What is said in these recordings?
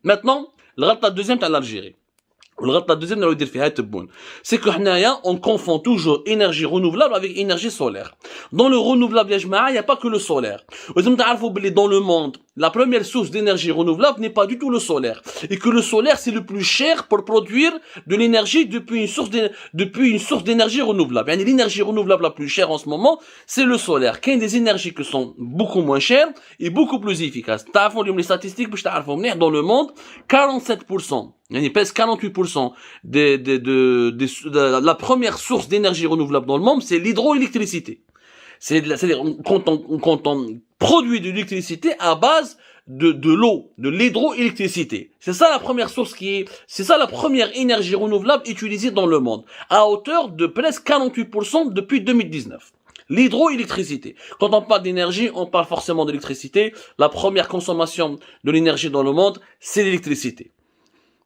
Maintenant, الغلطة deuxième تاع l'Algérie. والغلطة deuxième اللي يدير فيها تبون. C'est que حنايا on confond toujours énergie renouvelable avec énergie solaire. Dans le renouvelable يا جماعة, il n'y a pas que le solaire. ولازم تعرفوا باللي dans le monde, la première source d'énergie renouvelable n'est pas du tout le solaire. Et que le solaire, c'est le plus cher pour produire de l'énergie depuis une source d'énergie renouvelable. Yani l'énergie renouvelable la plus chère en ce moment, c'est le solaire. Qu'il y a des énergies qui sont beaucoup moins chères et beaucoup plus efficaces. تعرفوا اليوم les statistiques باش تعرفوا منيح dans le monde, 47%. Il pèse 48% de la première source d'énergie renouvelable dans le monde, c'est l'hydroélectricité. C'est-à-dire, quand on produit de l'électricité à base de l'eau, de l'hydroélectricité. C'est ça la première source c'est ça la première énergie renouvelable utilisée dans le monde. À hauteur de presque 48% depuis 2019. L'hydroélectricité. Quand on parle d'énergie, on parle forcément d'électricité. La première consommation de l'énergie dans le monde, c'est l'électricité.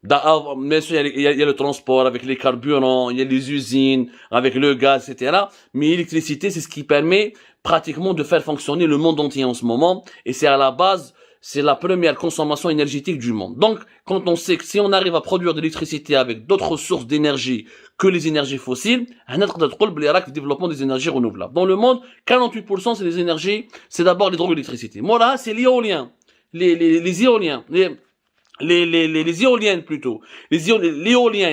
Bien sûr, il y a le transport avec les carburants, il y a les usines avec le gaz, etc. Mais l'électricité, c'est ce qui permet pratiquement de faire fonctionner le monde entier en ce moment. Et c'est à la base, c'est la première consommation énergétique du monde. Donc, quand on sait que si on arrive à produire de l'électricité avec d'autres sources d'énergie que les énergies fossiles, on a le développement des énergies renouvelables. Dans le monde, 48% c'est les énergies, c'est d'abord l'hydroélectricité. Moi là, c'est l'éolien, les éoliens, les éoliennes plutôt. L'éolien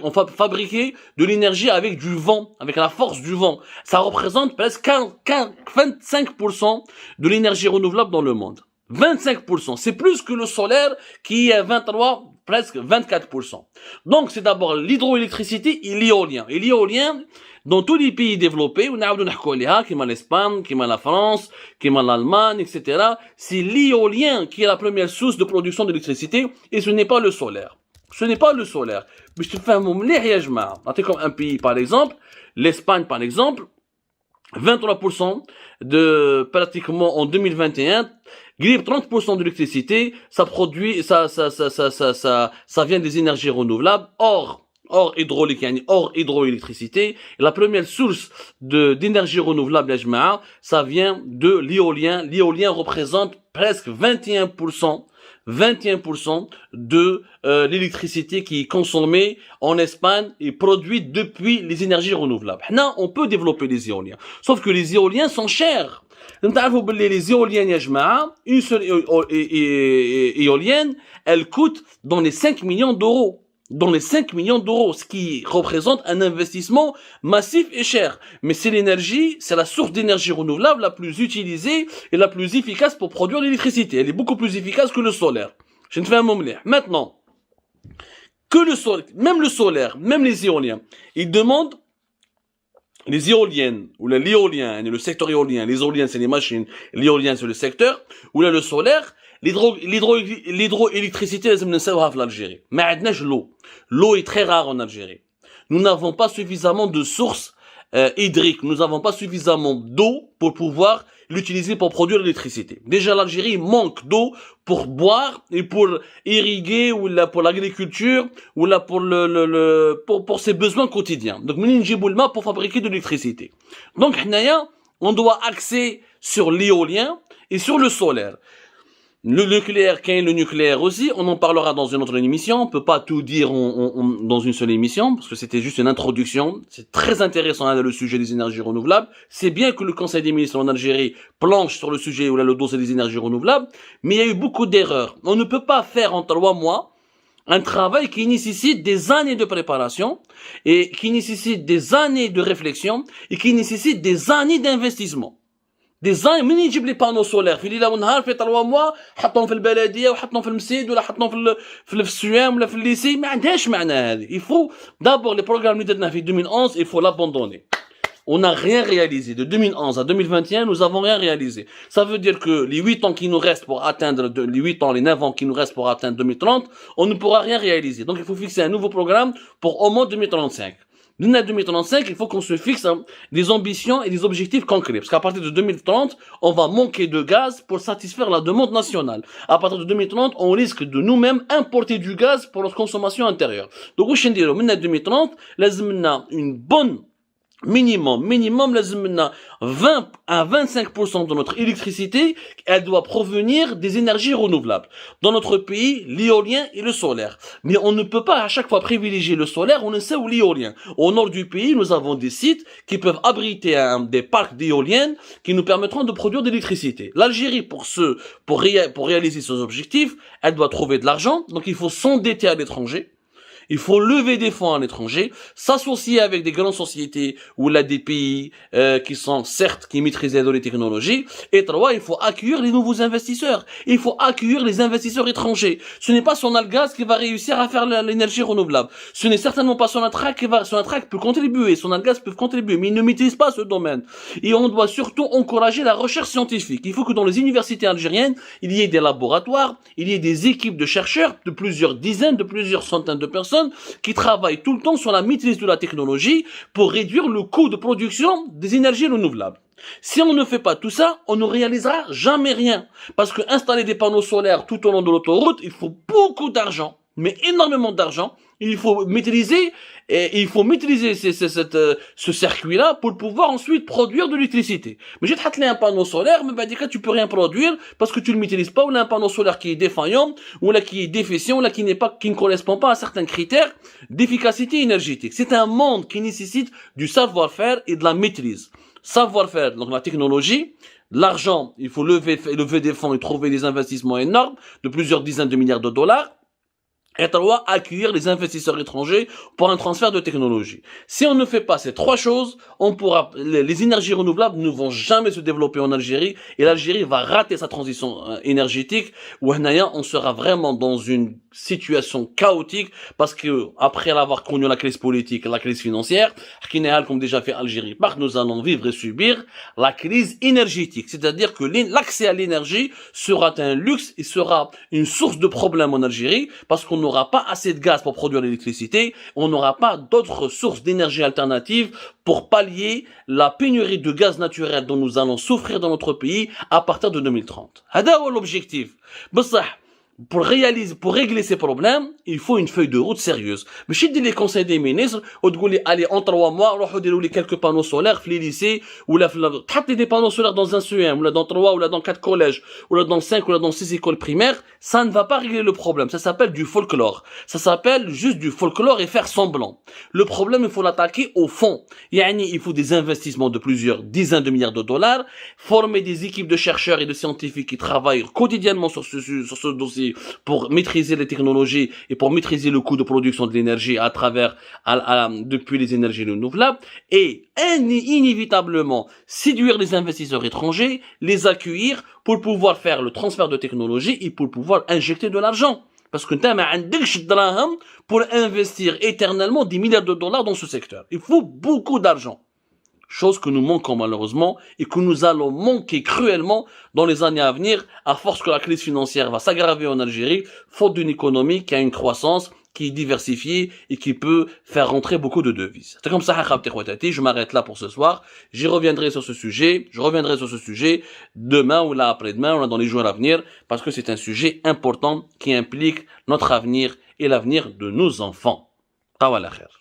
on va fabriquer de l'énergie avec du vent, avec la force du vent. Ça représente presque 25% de l'énergie renouvelable dans le monde. 25%. C'est plus que le solaire qui est 23, presque 24%. Donc c'est d'abord l'hydroélectricité et l'éolien. Et l'éolien, dans tous les pays développés, on a comme l'Espagne, comme la France, comme l'Allemagne, etc. C'est l'éolien qui est la première source de production d'électricité et ce n'est pas le solaire. Ce n'est pas le solaire. Mais je te fais un moment, comme un pays par exemple, l'Espagne par exemple, 23% de pratiquement en 2021, 30% de l'électricité, ça vient des énergies renouvelables, hors hydraulique, hors hydroélectricité. Et la première source d'énergie renouvelable, ça vient de l'éolien. L'éolien représente presque 21% de l'électricité qui est consommée en Espagne et produite depuis les énergies renouvelables. Là, on peut développer les éoliens. Sauf que les éoliens sont chers. Les éoliennes, une seule éolienne, elle coûte dans les 5 millions d'euros. Dans les 5 millions d'euros, ce qui représente un investissement massif et cher. Mais c'est la source d'énergie renouvelable la plus utilisée et la plus efficace pour produire l'électricité. Elle est beaucoup plus efficace que le solaire. Je ne fais un moment. Maintenant, même le solaire, même les éoliens, ils demandent les éoliennes, ou l'éolien, le secteur éolien, les éoliennes c'est les machines, l'éolien c'est le secteur, ou là le solaire, l'hydroélectricité, لازم ننساوها في l'Algérie. ما عندناش l'eau. L'eau est très rare en Algérie. Nous n'avons pas suffisamment de sources hydriques. Nous n'avons pas suffisamment d'eau pour pouvoir l'utiliser pour produire l'électricité. Déjà, l'Algérie manque d'eau pour boire et pour irriguer ou là pour l'agriculture ou là pour ses besoins quotidiens. Donc, nous نجيبوا الماء pour fabriquer de l'électricité. Donc, on doit axer sur l'éolien et sur le solaire. Le nucléaire aussi, on en parlera dans une autre émission. On peut pas tout dire dans une seule émission, parce que c'était juste une introduction. C'est très intéressant là, le sujet des énergies renouvelables. C'est bien que le Conseil des ministres en Algérie planche sur le sujet où là le dossier des énergies renouvelables, mais il y a eu beaucoup d'erreurs. On ne peut pas faire en 3 mois un travail qui nécessite des années de préparation et qui nécessite des années de réflexion et qui nécessite des années d'investissement. Des années, منين يجيب لي بانو سولير في ليله ونهار في 3 موا حطهم في البلديه وحطهم في المسيد ولا حطهم في السوام ولا في الليسي ما عندهاش معنى هذه. Il faut d'abord les programmes اللي درنا في 2011 il faut l'abandonner. On n'a rien réalisé. De 2011 à 2021, nous avons rien réalisé. Ça veut dire que les 8 ans qui nous restent pour atteindre, les 9 ans qui nous restent pour atteindre 2030, on ne pourra rien réaliser. Donc il faut fixer un nouveau programme pour au moins 2035. D'ici 2035, il faut qu'on se fixe des ambitions et des objectifs concrets. Parce qu'à partir de 2030, on va manquer de gaz pour satisfaire la demande nationale. À partir de 2030, on risque de nous-mêmes importer du gaz pour notre consommation intérieure. Donc, au 2030, لازم لنا une bonne minimum, لازم 20 à 25% de notre électricité, elle doit provenir des énergies renouvelables. Dans notre pays, l'éolien et le solaire. Mais on ne peut pas à chaque fois privilégier le solaire, on ne sait où l'éolien. Au nord du pays, nous avons des sites qui peuvent abriter des parcs d'éoliennes qui nous permettront de produire de l'électricité. L'Algérie, pour réaliser ses objectifs, elle doit trouver de l'argent, donc il faut s'endetter à l'étranger. Il faut lever des fonds à l'étranger, s'associer avec des grandes sociétés ou là des pays qui sont certes qui maîtrisent les technologies. Et trois, il faut accueillir les nouveaux investisseurs. Il faut accueillir les investisseurs étrangers. Ce n'est pas Sonalgaz qui va réussir à faire l'énergie renouvelable. Ce n'est certainement pas Sonatrach Sonatrach peut contribuer, Sonalgaz peut contribuer, mais il ne maîtrise pas ce domaine. Et on doit surtout encourager la recherche scientifique. Il faut que dans les universités algériennes, il y ait des laboratoires, il y ait des équipes de chercheurs de plusieurs dizaines, de plusieurs centaines de personnes qui travaillent tout le temps sur la maîtrise de la technologie pour réduire le coût de production des énergies renouvelables. Si on ne fait pas tout ça, on ne réalisera jamais rien. Parce que installer des panneaux solaires tout au long de l'autoroute, il faut beaucoup d'argent, mais énormément d'argent. Il faut maîtriser ce circuit-là pour pouvoir ensuite produire de l'électricité. Mais j'ai traité un panneau solaire, mais tu peux rien produire parce que tu le maîtrises pas, ou là un panneau solaire qui est défaillant, ou là qui est déficient, ou là qui ne correspond pas à certains critères d'efficacité énergétique. C'est un monde qui nécessite du savoir-faire et de la maîtrise. Savoir-faire, donc la technologie, l'argent, il faut lever des fonds et trouver des investissements énormes de plusieurs dizaines de milliards de dollars. Et trois, accueillir les investisseurs étrangers pour un transfert de technologie. Si on ne fait pas ces trois choses, les énergies renouvelables ne vont jamais se développer en Algérie et l'Algérie va rater sa transition énergétique où on sera vraiment dans une situation chaotique parce que après avoir connu la crise politique et la crise financière, comme déjà fait Algérie, nous allons vivre et subir la crise énergétique. C'est-à-dire que l'accès à l'énergie sera un luxe et sera une source de problème en Algérie parce qu'on n'aura pas assez de gaz pour produire l'électricité, on n'aura pas d'autres sources d'énergie alternatives pour pallier la pénurie de gaz naturel dont nous allons souffrir dans notre pays à partir de 2030. C'est l'objectif. Pour régler ces problèmes, il faut une feuille de route sérieuse. Mais je dis les conseils des ministres, ou de allez, en 3 mois, on va quelques panneaux solaires, les lycées, ou là, des panneaux solaires dans un CEM, ou là, dans 3, ou là, dans 4 collèges, ou là, dans 5, ou là, dans 6 écoles primaires, ça ne va pas régler le problème. Ça s'appelle du folklore. Ça s'appelle juste du folklore et faire semblant. Le problème, il faut l'attaquer au fond. Il faut des investissements de plusieurs dizaines de milliards de dollars, former des équipes de chercheurs et de scientifiques qui travaillent quotidiennement sur ce dossier pour maîtriser les technologies et pour maîtriser le coût de production de l'énergie à travers, depuis les énergies renouvelables et inévitablement séduire les investisseurs étrangers, les accueillir pour pouvoir faire le transfert de technologie et pour pouvoir injecter de l'argent. Parce que t'as un pour investir éternellement des milliards de dollars dans ce secteur. Il faut beaucoup d'argent. Chose que nous manquons malheureusement et que nous allons manquer cruellement dans les années à venir à force que la crise financière va s'aggraver en Algérie, faute d'une économie qui a une croissance, qui est diversifiée et qui peut faire rentrer beaucoup de devises. C'est comme ça, je m'arrête là pour ce soir. Je reviendrai sur ce sujet demain ou là après-demain ou là dans les jours à venir parce que c'est un sujet important qui implique notre avenir et l'avenir de nos enfants. Tawala khair.